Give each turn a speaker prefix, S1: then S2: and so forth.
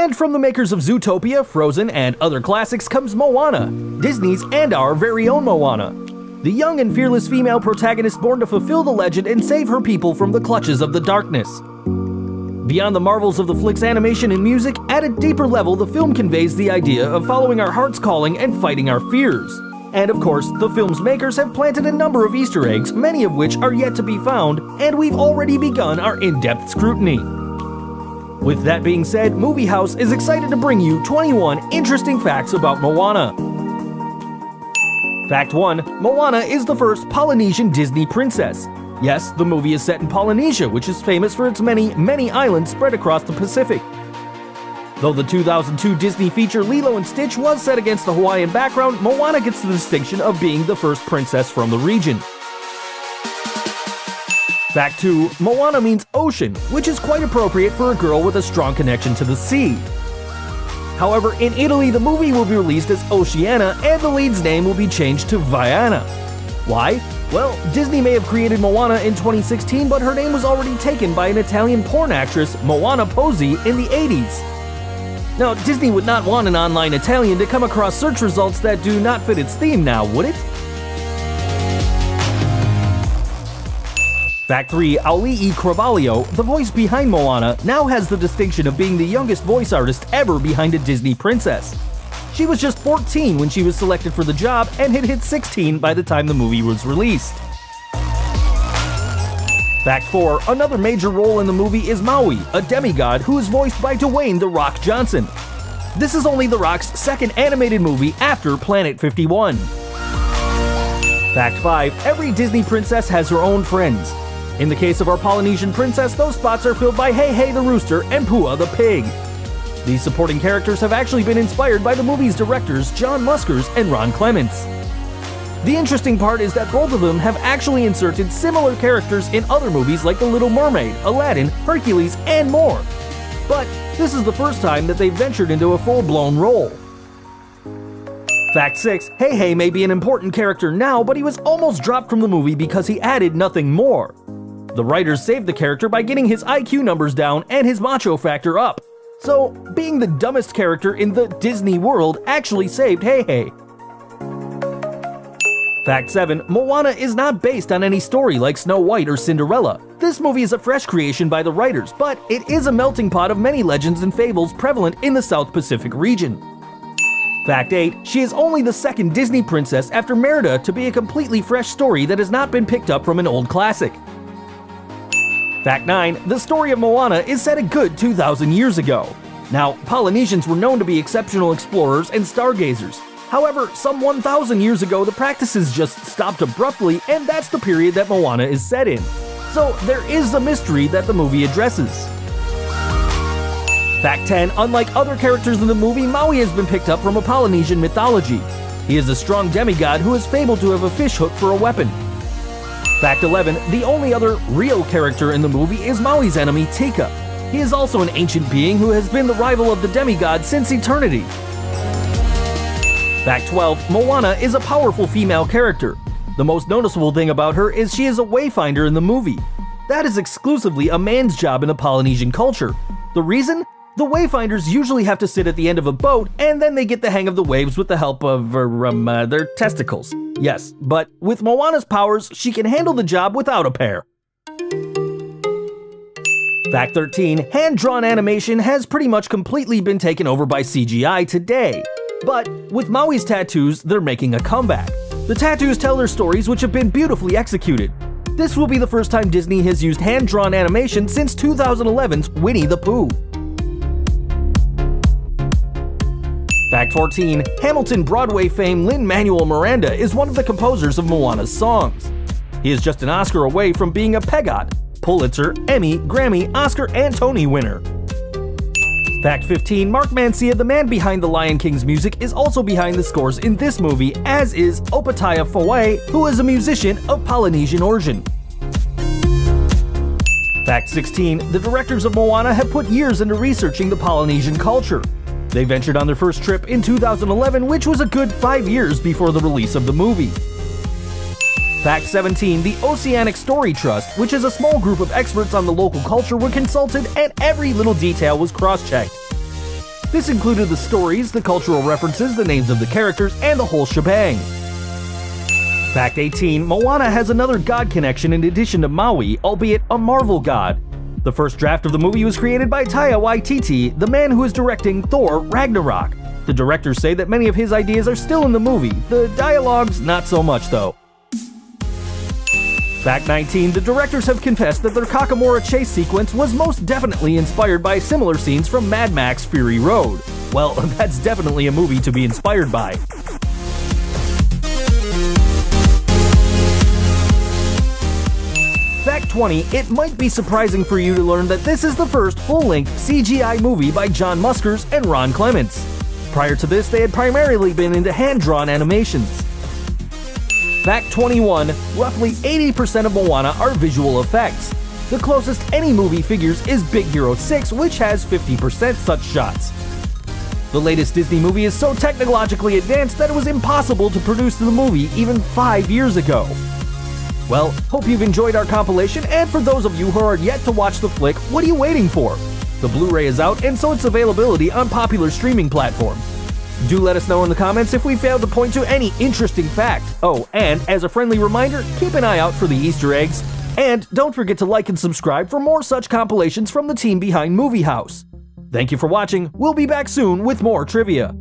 S1: And from the makers of Zootopia, Frozen, and other classics comes Moana, Disney's and our very own Moana. The young and fearless female protagonist born to fulfill the legend and save her people from the clutches of the darkness. Beyond the marvels of the flick's animation and music, at a deeper level the film conveys the idea of following our heart's calling and fighting our fears. And of course, the film's makers have planted a number of Easter eggs, many of which are yet to be found, and we've already begun our in-depth scrutiny. With that being said, Movie House is excited to bring you 21 interesting facts about Moana. Fact 1. Moana is the first Polynesian Disney princess. Yes, the movie is set in Polynesia, which is famous for its many, many islands spread across the Pacific. Though the 2002 Disney feature Lilo and Stitch was set against the Hawaiian background, Moana gets the distinction of being the first princess from the region. Fact 2. Moana means ocean, which is quite appropriate for a girl with a strong connection to the sea. However, in Italy the movie will be released as Oceana and the lead's name will be changed to Vaiana. Why? Well, Disney may have created Moana in 2016, but her name was already taken by an Italian porn actress, Moana Pozzi, in the 80s. Now, Disney would not want an online Italian to come across search results that do not fit its theme now, would it? Fact 3. Auli'i Cravalho, the voice behind Moana, now has the distinction of being the youngest voice artist ever behind a Disney princess. She was just 14 when she was selected for the job and had hit 16 by the time the movie was released. Fact 4. Another major role in the movie is Maui, a demigod who is voiced by Dwayne "The Rock" Johnson. This is only The Rock's second animated movie after Planet 51. Fact 5. Every Disney princess has her own friends. In the case of our Polynesian princess, those spots are filled by Hey Hey the rooster and Pua the pig. These supporting characters have actually been inspired by the movie's directors John Muskers and Ron Clements. The interesting part is that both of them have actually inserted similar characters in other movies like The Little Mermaid, Aladdin, Hercules, and more. But this is the first time that they've ventured into a full-blown role. Fact 6. Hey Hey may be an important character now, but he was almost dropped from the movie because he added nothing more. The writers saved the character by getting his IQ numbers down and his macho factor up. So, being the dumbest character in the Disney world actually saved Hey Hey. Fact 7. Moana is not based on any story like Snow White or Cinderella. This movie is a fresh creation by the writers, but it is a melting pot of many legends and fables prevalent in the South Pacific region. Fact 8. She is only the second Disney princess after Merida to be a completely fresh story that has not been picked up from an old classic. Fact 9. The story of Moana is set a good 2,000 years ago. Now, Polynesians were known to be exceptional explorers and stargazers. However, some 1,000 years ago, the practices just stopped abruptly, and that's the period that Moana is set in. So there is a mystery that the movie addresses. Fact 10. Unlike other characters in the movie, Maui has been picked up from a Polynesian mythology. He is a strong demigod who is fabled to have a fish hook for a weapon. Fact 11. The only other real character in the movie is Maui's enemy, Tika. He is also an ancient being who has been the rival of the demigod since eternity. Fact 12. Moana is a powerful female character. The most noticeable thing about her is she is a wayfinder in the movie. That is exclusively a man's job in the Polynesian culture. The reason? The wayfinders usually have to sit at the end of a boat and then they get the hang of the waves with the help of their testicles. Yes, but with Moana's powers, she can handle the job without a pair. Fact 13. Hand-drawn animation has pretty much completely been taken over by CGI today. But with Maui's tattoos, they're making a comeback. The tattoos tell their stories, which have been beautifully executed. This will be the first time Disney has used hand-drawn animation since 2011's Winnie the Pooh. Fact 14. Hamilton Broadway fame Lin-Manuel Miranda is one of the composers of Moana's songs. He is just an Oscar away from being a PEGOT, Pulitzer, Emmy, Grammy, Oscar, and Tony winner. Fact 15. Mark Mancia, the man behind The Lion King's music, is also behind the scores in this movie, as is Opataya Fawai, who is a musician of Polynesian origin. Fact 16. The directors of Moana have put years into researching the Polynesian culture. They ventured on their first trip in 2011, which was a good 5 years before the release of the movie. Fact 17. The Oceanic Story Trust, which is a small group of experts on the local culture, were consulted and every little detail was cross-checked. This included the stories, the cultural references, the names of the characters, and the whole shebang. Fact 18, Moana has another god connection in addition to Maui, albeit a Marvel god. The first draft of the movie was created by Taika Waititi, the man who is directing Thor: Ragnarok. The directors say that many of his ideas are still in the movie, the dialogues not so much though. Fact 19, the directors have confessed that their Kakamora chase sequence was most definitely inspired by similar scenes from Mad Max Fury Road. Well, that's definitely a movie to be inspired by. Fact 20, it might be surprising for you to learn that this is the first full-length CGI movie by John Muskers and Ron Clements. Prior to this, they had primarily been into hand-drawn animations. Fact 21, roughly 80% of Moana are visual effects. The closest any movie figures is Big Hero 6, which has 50% such shots. The latest Disney movie is so technologically advanced that it was impossible to produce the movie even 5 years ago. Well, hope you've enjoyed our compilation, and for those of you who are yet to watch the flick, what are you waiting for? The Blu-ray is out, and so its availability on popular streaming platforms. Do let us know in the comments if we failed to point to any interesting fact. Oh, and as a friendly reminder, keep an eye out for the Easter eggs. And don't forget to like and subscribe for more such compilations from the team behind Movie House. Thank you for watching. We'll be back soon with more trivia.